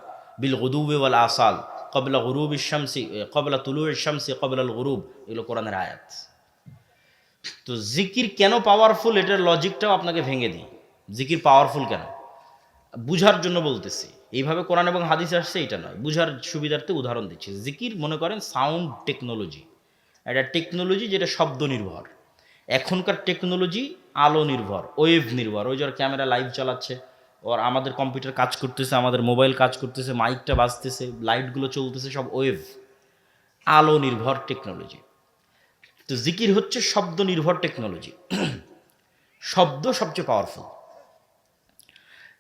A: বিল গুদুবি ওয়াল আসাল ক্বাবলা গুরুবিশ শামসি ক্বাবলা তুলুইশ শামসি ক্বাবলাল গুরুব, এগুলো কোরআনের আয়াত। তো জিকির কেন পাওয়ারফুল, এটার লজিকটাও আপনাকে ভেঙে দিই। জিকির পাওয়ারফুল কেন বুঝার জন্য বলতেছি। এইভাবে কোরআন এবং হাদিস আসছে এটা নয়, বুঝার সুবিধার্থে উদাহরণ দিচ্ছি। জিকির মনে করেন সাউন্ড টেকনোলজি, একটা টেকনোলজি যেটা শব্দ নির্ভর। এখনকার টেকনোলজি আলো নির্ভর, ওয়েভ নির্ভর। ওই যে ক্যামেরা লাইভ চালাচ্ছে, ওর আমাদের কম্পিউটার কাজ করতেছে, আমাদের মোবাইল কাজ করতেছে, মাইকটা বাজতেছে, লাইটগুলো চলতেছে, সব ওয়েভ, আলো নির্ভর টেকনোলজি। তো জিকির হচ্ছে শব্দ নির্ভর টেকনোলজি। শব্দ সবচেয়ে পাওয়ারফুল,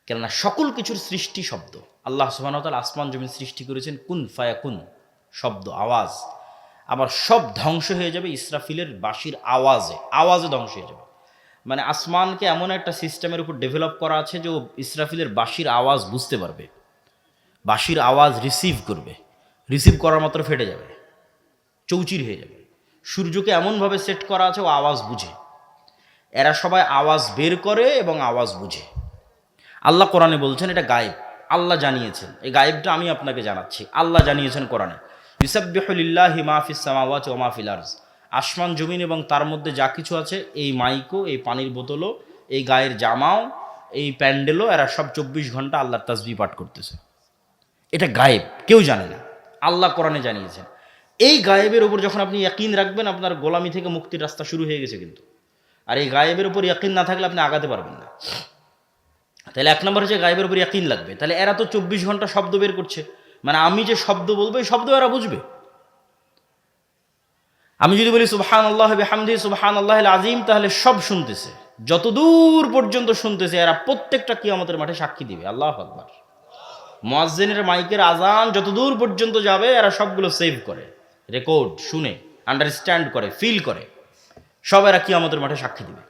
A: কেননা সকল কিছুর সৃষ্টি শব্দ। আল্লাহ সুবহানাহু ওয়া তাআলা আসমান জমিন সৃষ্টি করেছেন কুন ফায়াকুন, শব্দ, আওয়াজ। আবার সব ধ্বংস হয়ে যাবে ইসরাফিলের বাঁশির আওয়াজে, আওয়াজে ধ্বংস হয়ে যাবে। মানে আসমানকে এমন একটা সিস্টেমের উপর ডেভেলপ করা আছে যে ও ইসরাফিলের বাঁশির আওয়াজ বুঝতে পারবে, বাঁশির আওয়াজ রিসিভ করবে, রিসিভ করার মাত্র ফেটে যাবে, চৌচির হয়ে যাবে। সূর্যকে এমনভাবে সেট করা আছে ও আওয়াজ বুঝে। এরা সবাই আওয়াজ বের করে এবং আওয়াজ বুঝে। আল্লাহ কোরআনে বলছেন এটা গায়েব, আল্লাহ জানিয়েছেন। এই গায়েবটা আমি আপনাকে জানাচ্ছি, আল্লাহ জানিয়েছেন কোরআনে। ইউসাব্বিহু লিল্লাহি মা ফিস সামাওয়াতি ওয়া মা ফিল আরজ, আসমান জমিন এবং তার মধ্যে যা কিছু আছে, এই মাইকও, এই পানির বোতলও, এই গায়ের জামাও, এই প্যান্ডেলও, এরা সব 24 ঘন্টা আল্লাহর তাসবিহ পাঠ করতেছে। এটা গায়েব, কেউ জানে না, আল্লাহ কোরআনে জানিয়েছেন। এই গায়েবের উপর যখন আপনি ইয়াকিন রাখবেন, আপনার গোলামি থেকে মুক্তির রাস্তা শুরু হয়ে গেছে কিন্তু। আর এই গায়েবের উপর ইয়াকিন না থাকলে আপনি আগাতে পারবেন না। তাহলে 1 নম্বর হচ্ছে গায়েবের উপর ইয়াকিন লাগবে। তাহলে এরা তো 24 ঘন্টা শব্দ বের করছে, মানে আমি যে শব্দ বলবো এই শব্দ এরা বুঝবে। আমি যদি বলি সুবহানাল্লাহ বিহামদিহি সুবহানাল্লাহিল আযীম, তাহলে সব শুনতেছে, যতদূর পর্যন্ত শুনতেছে এরা প্রত্যেকটা কিয়ামতের মাঠে সাক্ষী দিবে। আল্লাহু আকবার। মুয়াজ্জিনের মাইকের আজান যতদূর পর্যন্ত যাবে এরা সবগুলো সেভ করে, রেকর্ড, শুনে, আন্ডারস্ট্যান্ড করে, ফিল করে, সব এরা কিয়ামতের মাঠে সাক্ষী দিবে।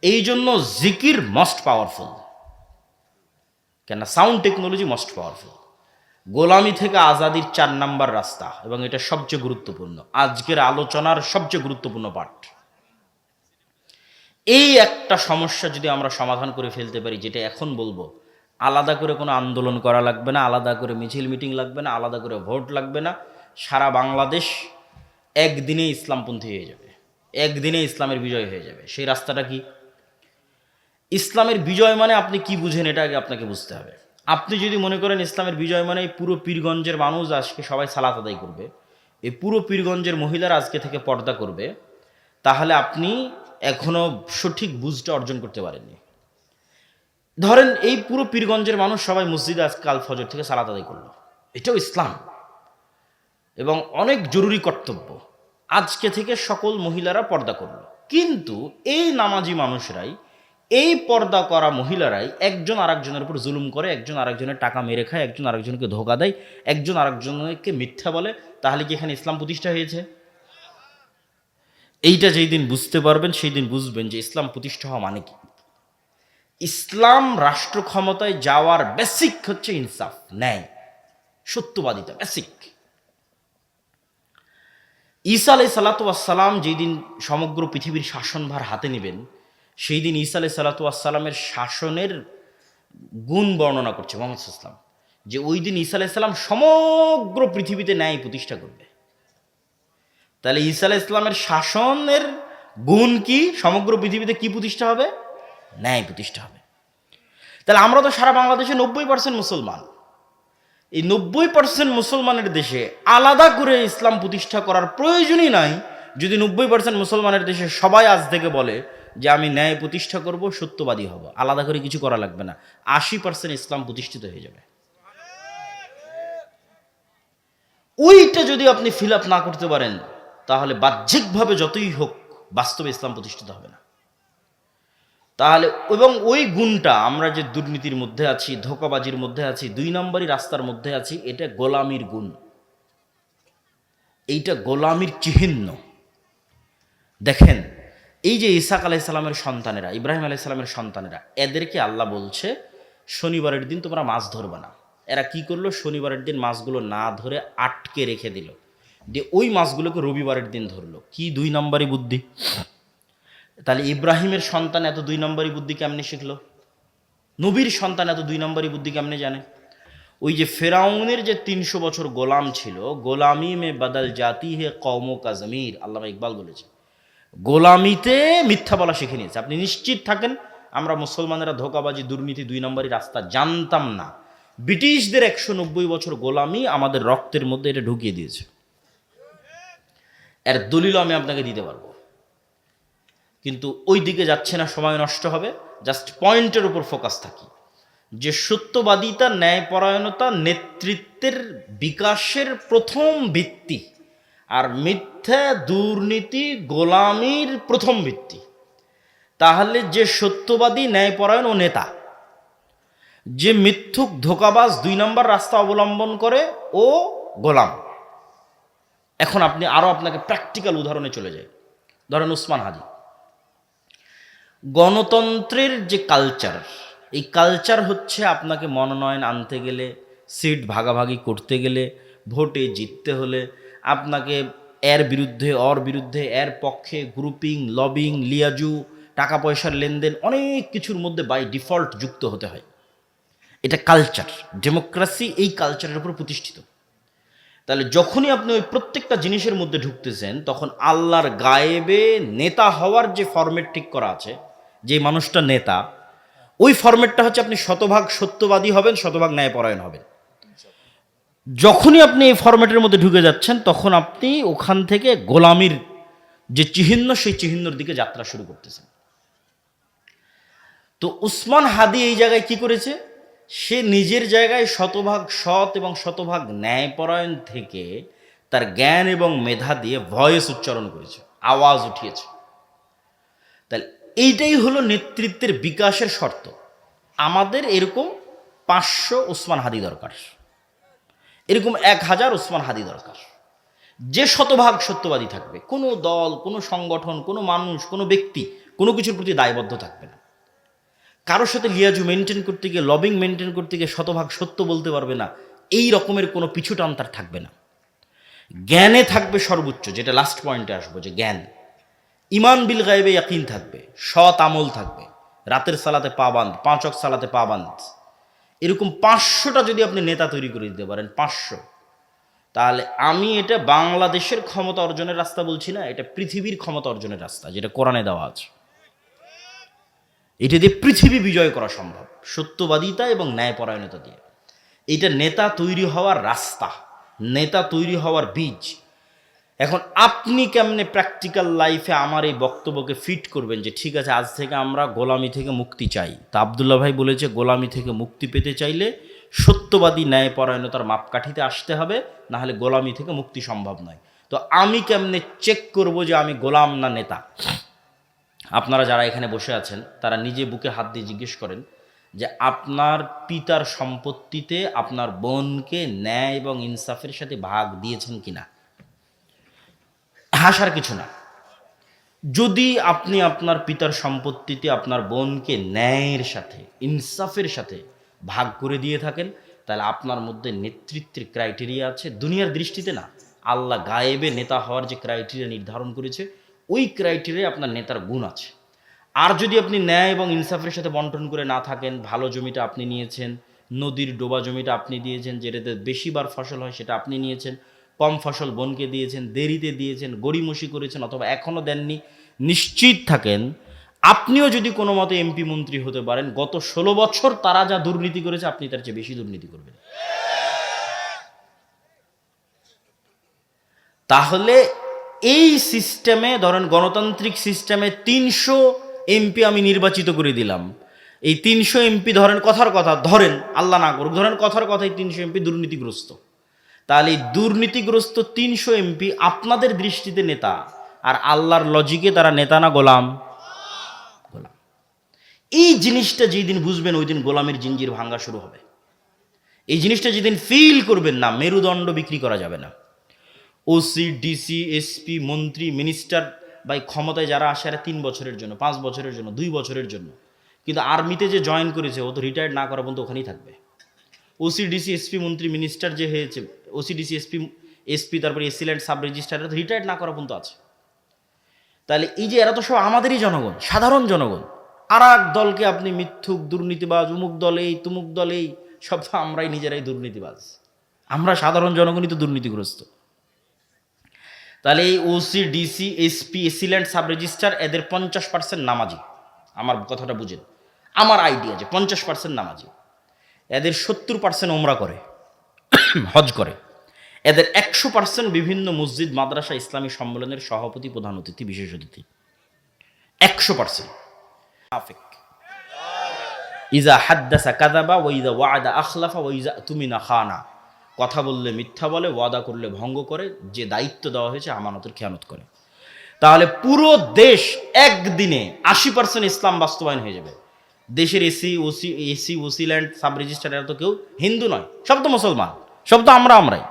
A: এই জন্য জিকির মোস্ট পাওয়ারফুল, কেন সাউন্ড টেকনোলজি মোস্ট পাওয়ারফুল। গোলামি থেকে আজাদির 4 নাম্বার রাস্তা, এবং এটা সবচেয়ে গুরুত্বপূর্ণ, আজকের আলোচনার সবচেয়ে গুরুত্বপূর্ণ পার্ট। এই একটা সমস্যা যদি আমরা সমাধান করে ফেলতে পারি, যেটা এখন বলবো, আলাদা করে কোনো আন্দোলন করা লাগবে না, আলাদা করে মিছিল মিটিং লাগবে না, আলাদা করে ভোট লাগবে না, সারা বাংলাদেশ একদিনে ইসলামপন্থী হয়ে যাবে, একদিনে ইসলামের বিজয় হয়ে যাবে। সেই রাস্তাটা কি? ইসলামের বিজয় মানে আপনি কি বুঝেন এটা আগে আপনাকে বুঝতে হবে। আপনি যদি মনে করেন ইসলামের বিজয় মানে এই পুরো পীরগঞ্জের মানুষ আজকে সবাই সালাত আদায় করবে, এই পুরো পীরগঞ্জের মহিলারা আজকে থেকে পর্দা করবে, তাহলে আপনি এখনো সঠিক বুঝটা অর্জন করতে পারেননি। ধরেন এই পুরো পীরগঞ্জের মানুষ সবাই মসজিদে আজকে কাল ফজর থেকে সালাত আদায় করলো, এটাও ইসলাম এবং অনেক জরুরি কর্তব্য। আজকে থেকে সকল মহিলারা পর্দা করলো, কিন্তু এই নামাজি মানুষরাই, এই পর্দা করা মহিলারাই একজন আরেকজনের উপর জুলুম করে, একজন আরেকজনের টাকা মেরে খায়, একজন আরেকজনকে ধোকা দেয়, একজন আরেকজনকে মিথ্যা বলে। তাহলে কি এখানে ইসলাম প্রতিষ্ঠা হয়েছে? এইটা যেই দিন বুঝতে পারবেন সেই দিন বুঝবেন যে ইসলাম প্রতিষ্ঠা হওয়া মানে কি। ইসলাম রাষ্ট্র ক্ষমতায় যাওয়ার বেসিক হচ্ছে ইনসাফ, ন্যায়, সত্যবাদিতা, বেসিক। ঈসা আলাইহিস সালাতু ওয়াস সালাম যেই দিন সমগ্র পৃথিবীর শাসনভার হাতে নেবেন, সেই দিন ঈসা আলাইহিস সালাতু ওয়াস সালামের শাসনের গুণ বর্ণনা করছে মুহাম্মদ সাল্লাল্লাহু আলাইহি ওয়াসাল্লাম, যে ওই দিন ঈসা আলাইহিস সালাম সমগ্র পৃথিবীতে ন্যায় প্রতিষ্ঠা করবে। তাহলে ঈসা আলাইহিস সালামের শাসনের গুণ কি? সমগ্র পৃথিবীতে কি প্রতিষ্ঠা হবে? ন্যায় প্রতিষ্ঠা হবে। তাহলে আমরা তো সারা বাংলাদেশে 90% মুসলমান। এই 90% মুসলমানের দেশে আলাদা করে ইসলাম প্রতিষ্ঠা করার প্রয়োজনই নাই। যদি 90% মুসলমানের দেশে সবাই আজ থেকে বলে যে আমি ন্যায় প্রতিষ্ঠা করব, সত্যবাদী হব, আলাদা করে কিছু করা লাগবে না, 80% ইসলাম প্রতিষ্ঠিত হয়ে যাবে। ওইটা যদি আপনি ফিল আপ না করতে পারেন, তাহলে বাহ্যিকভাবে যতই হোক বাস্তবে ইসলাম প্রতিষ্ঠিত হবে না। তাহলে এবং ওই গুণটা, আমরা যে দুর্নীতির মধ্যে আছি, ধোঁকাবাজির মধ্যে আছি, 2 নম্বরই রাস্তার মধ্যে আছি, এটা গোলামির গুণ, এইটা গোলামির চিহ্ন। দেখেন এই যে ইসাক আলাইহিস সালামের সন্তানেরা, ইব্রাহিম আলাইহিস সালামের সন্তানেরা, এদেরকে আল্লাহ বলছে শনিবারের দিন তোমরা মাছ ধরবে না। এরা কি করলো? শনিবারের দিন মাছগুলো না ধরে আটকে রেখে দিল, দিয়ে ওই মাছগুলোকে রবিবারের দিন ধরলো। কি 2 নম্বরই বুদ্ধি! তাহলে ইব্রাহিমের সন্তান এত 2 নম্বরই বুদ্ধি কেমনে শিখলো? নবীর সন্তান এত 2 নম্বরই বুদ্ধি কেমনে জানে? ওই যে ফেরাউনের যে 300 বছর গোলাম ছিল, গোলামি মে বদল জাতি হে কওমো কা জমির, আল্লামা ইকবাল বলেছে, গোলামিতে মিথ্যা বলা শিখে নিয়েছে। আপনি নিশ্চিত থাকেন আমরা মুসলমানেরা ধোঁকাবাজি, দুর্নীতি, 2 নম্বরই রাস্তা জানতাম না। ব্রিটিশদের 190 বছর গোলামি আমাদের রক্তের মধ্যে এটা ঢুকিয়ে দিয়েছে। এর দলিল আমি আপনাকে দিতে পারবো, কিন্তু ওই দিকে যাচ্ছে না, সময় নষ্ট হবে। জাস্ট পয়েন্টের উপর ফোকাস থাকি, যে সত্যবাদিতা, ন্যায়পরায়ণতা নেতৃত্বের বিকাশের প্রথম ভিত্তি, আর মিথ্যা, দুর্নীতি, গোলামির প্রথম ভিত্তি। তাহলে যে সত্যবাদী, ন্যায়পরায়ণ ও নেতা, যে মিথ্যুক, ধোঁকাবাজ, 2 নম্বর রাস্তা অবলম্বন করে ও গোলাম। এখন আপনি আরো আপনাকে প্র্যাকটিক্যাল উদাহরণে চলে যায়। ধরেন উসমান হাদি, গণতন্ত্রের যে কালচার, এই কালচার হচ্ছে আপনাকে মনোনয়ন আনতে গেলে, সিট ভাগাভাগি করতে গেলে, ভোটে জিততে হলে আপনাকে এর বিরুদ্ধে, ওর বিরুদ্ধে, এর পক্ষে গ্রুপিং, লবিং, লিয়াজু, টাকা পয়সার লেনদেন, অনেক কিছুর মধ্যে বাই ডিফল্ট যুক্ত হতে হয়। এটা কালচার। ডেমোক্রেসি এই কালচারের উপর প্রতিষ্ঠিত। তাহলে যখনই আপনি ওই প্রত্যেকটা জিনিসের মধ্যে ঢুকতেছেন, তখন আল্লাহর গায়েবে নেতা হওয়ার যে ফরম্যাট ঠিক করা আছে, যে মানুষটা নেতা, ওই ফরম্যাটটা হচ্ছে আপনি শতভাগ সত্যবাদী হবেন, শতভাগ ন্যায়পরায়ণ হবেন। যখনই আপনি এই ফরম্যাটের মধ্যে ঢুকে যাচ্ছেন, তখন আপনি ওখান থেকে গোলামির যে চিহ্ন, সেই চিহ্নর দিকে যাত্রা শুরু করতেছেন। তো উসমান হাদি এই জায়গায় কি করেছে? সে নিজের জায়গায় শতভাগ সৎ এবং শতভাগ ন্যায়পরায়ণ থেকে তার জ্ঞান এবং মেধা দিয়ে ভয়েস উচ্চারণ করেছে, আওয়াজ উঠিয়েছে। তাহলে এইটাই হলো নেতৃত্বের বিকাশের শর্ত। আমাদের এরকম 500 ওসমান হাদি দরকার, এরকম 1000 ওসমান হাদি দরকার, যে শতভাগ সত্যবাদী থাকবে। কোনো দল, কোনো সংগঠন, কোনো মানুষ, কোনো ব্যক্তি কোনো কিছুর প্রতি দায়বদ্ধ থাকবে না। কারোর সাথে লিয়াজু মেনটেন করতে গিয়ে, লবিং মেনটেন করতে গিয়ে শতভাগ সত্য বলতে পারবে না, এই রকমের কোনো পিছু টান তার থাকবে না। জ্ঞানে থাকবে সর্বোচ্চ, যেটা লাস্ট পয়েন্টে আসবো, যে জ্ঞান। ইমান বিল গায়বে ইয়াকিন থাকবে, সৎ আমল থাকবে, রাতের সালাতে পাবান্দ, 5 ওয়াক্ত সালাতে পাবান্দ। এরকম 500টা যদি আপনি নেতা তৈরি করে দিতে পারেন, 500, তাহলে আমি এটা বাংলাদেশের ক্ষমতা অর্জনের রাস্তা বলছি না, এটা পৃথিবীর ক্ষমতা অর্জনের রাস্তা, যেটা কোরআনে দেওয়া আছে। এটা দিয়ে পৃথিবী বিজয় করা সম্ভব, সত্যবাদিতা এবং ন্যায়পরায়ণতা দিয়ে। এটা নেতা তৈরি হওয়ার রাস্তা, নেতা তৈরি হওয়ার বীজ। এখন আপনি কেমনে প্র্যাকটিক্যাল লাইফে আমার এই বক্তব্যকে ফিট করবেন যে ঠিক আছে, আজ থেকে আমরা গোলামি থেকে মুক্তি চাই। তা আবদুল্লাহ ভাই বলেছে, গোলামি থেকে মুক্তি পেতে চাইলে সত্যবাদী ন্যায়পরায়ণতার মাপকাঠিতে আসতে হবে, না হলে গোলামি থেকে মুক্তি সম্ভব নয়। তো আমি কেমনে চেক করব যে আমি গোলাম না নেতা? আপনারা যারা এখানে বসে আছেন তারা নিজে বুকে হাত দিয়ে জিজ্ঞেস করেন যে আপনার পিতার সম্পত্তিতে আপনার বোনকে ন্যায় এবং ইনসাফের সাথে ভাগ দিয়েছেন কিনা। হাসার কিছু না। যদি আপনি আপনার পিতার সম্পত্তিতে আপনার বোনকে ন্যায়ের সাথে, ইনসাফের সাথে ভাগ করে দিয়ে থাকেন, তাহলে আপনার মধ্যে নেতৃত্বের ক্রাইটেরিয়া আছে। দুনিয়ার দৃষ্টিতে না, আল্লাহ গায়েবে নেতা হওয়ার যে ক্রাইটেরিয়া নির্ধারণ করেছে, ওই ক্রাইটেরিয়ায় আপনার নেতার গুণ আছে। আর যদি আপনি ন্যায় এবং ইনসাফের সাথে বন্টন করে না থাকেন, ভালো জমিটা আপনি নিয়েছেন, নদীর ডোবা জমিটা আপনি দিয়েছেন, যেটাতে বেশিবার ফসল হয় সেটা আপনি নিয়েছেন, কম ফসল বোনকে দিয়েছেন, দেরিতে দিয়েছেন, গড়িমসি করেছেন, অথবা এখনও দেননি, নিশ্চিত থাকেন আপনিও যদি কোনো মতে এমপি মন্ত্রী হতে পারেন, গত 16 বছর তারা যা দুর্নীতি করেছে আপনি তার চেয়ে বেশি দুর্নীতি করবেন। তাহলে এই সিস্টেমে, ধরেন গণতান্ত্রিক সিস্টেমে 300 এমপি আমি নির্বাচিত করে দিলাম। এই 300 এমপি ধরেন কথার কথা, ধরেন আল্লাহ না করুক, ধরেন কথার কথাই 300 এমপি দুর্নীতিগ্রস্ত। তাহলে এই দুর্নীতিগ্রস্ত 300 এমপি আপনাদের দৃষ্টিতে নেতা, আর আল্লাহর লজিকে তারা নেতা না গোলাম? গোলাম। এই জিনিসটা যেই দিন বুঝবেন, ওই দিন গোলামের জিঞ্জির ভাঙ্গা শুরু হবে। এই জিনিসটা যেদিন ফিল করবেন না, মেরুদণ্ড বিক্রি করা যাবে না। ওসি, ডিসি, এসপি, মন্ত্রী, মিনিস্টার, ভাই ক্ষমতায় যারা আসে, এরা 3 বছরের জন্য, 5 বছরের জন্য, 2 বছরের জন্য। কিন্তু আর্মিতে যে জয়েন করেছে, ও তো রিটায়ার্ড না করা পর্যন্ত ওখানেই থাকবে। ওসি, ডিসি, এসপি, মন্ত্রী, মিনিস্টার যে হয়েছে, ওসি, ডিসি, এসপি, তারপরে এসিল্যান্ড, সাব রেজিস্ট্রার, এরা তো রিটায়ার্ড না করা পর্যন্ত আছে। তাহলে এই যে এরা তো সব আমাদেরই জনগণ, সাধারণ জনগণ। আর এক দলকে আপনি মিথ্যুক, দুর্নীতিবাজ, উমুক দলেই, তুমুক দলেই, সব তো আমরাই নিজেরাই দুর্নীতিবাজ। আমরা সাধারণ জনগণই তো দুর্নীতিগ্রস্ত। তাহলে এই OC, DC, SP, AC land, sub registrar, এদের 50% নামাজি। আমার কথাটা বুঝেন, আমার আইডিয়া যে 50% নামাজি। এদের 70% ওমরা করে, হজ করে। এদের 100% বিভিন্ন মসজিদ, মাদ্রাসা, ইসলামী সম্মেলনের সভাপতি, প্রধান অতিথি, বিশেষ অতিথি। 100%। ইজা হাদ্দাসা কাযাবা ওয়া ইজা ওয়া'আদা আখলাফা ওয়া ইজা তুমিনা খানা। কথা বললে মিথ্যা বলে, ওয়াদা করলে ভঙ্গ করে, যে দায়িত্ব দেওয়া হয়েছে আমানতের খেয়ানত করে। তাহলে পুরো দেশ একদিনে 80% ইসলাম বাস্তবায়ন হয়ে যাবে। দেশের এসি, ওসিল্যান্ড, সাব রেজিস্ট্রার, এরা তো কেউ হিন্দু নয়, সব তো মুসলমান, সব তো আমরাই,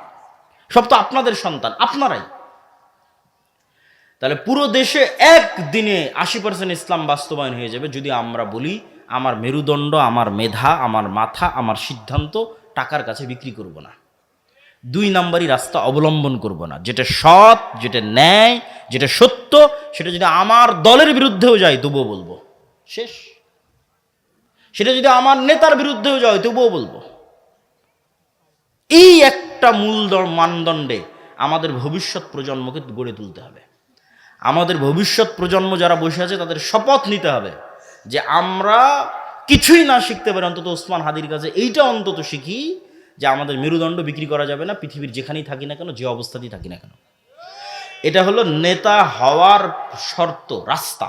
A: সব তো আপনাদের সন্তান, আপনারাই। তাহলে পুরো দেশে একদিনে 80% ইসলাম বাস্তবায়ন হয়ে যাবে যদি আমরা বলি আমার মেরুদণ্ড, আমার মেধা, আমার মাথা, আমার সিদ্ধান্ত টাকার কাছে বিক্রি করব না। 2 নম্বরই রাস্তা অবলম্বন করব না। যেটা সৎ, যেটা ন্যায়, যেটা সত্য, সেটা যদি আমার দলের বিরুদ্ধেও যায় তবুও বলবো, শেষ। সেটা যদি আমার নেতার বিরুদ্ধেও যায় তবুও বলবো। এই একটা মূল মানদণ্ডে আমাদের ভবিষ্যৎ প্রজন্মকে গড়ে তুলতে হবে। আমাদের ভবিষ্যৎ প্রজন্ম যারা বসে আছে তাদের শপথ নিতে হবে যে আমরা কিছুই না শিখতে পারি, অন্তত ওসমান হাদির কাছে এইটা অন্তত শিখি যে আমাদের মেরুদণ্ড বিক্রি করা যাবে না, পৃথিবীর যেখানেই থাকি না কেন, যে অবস্থাতেই থাকি না কেন। এটা হলো নেতা হওয়ার শর্ত, রাস্তা।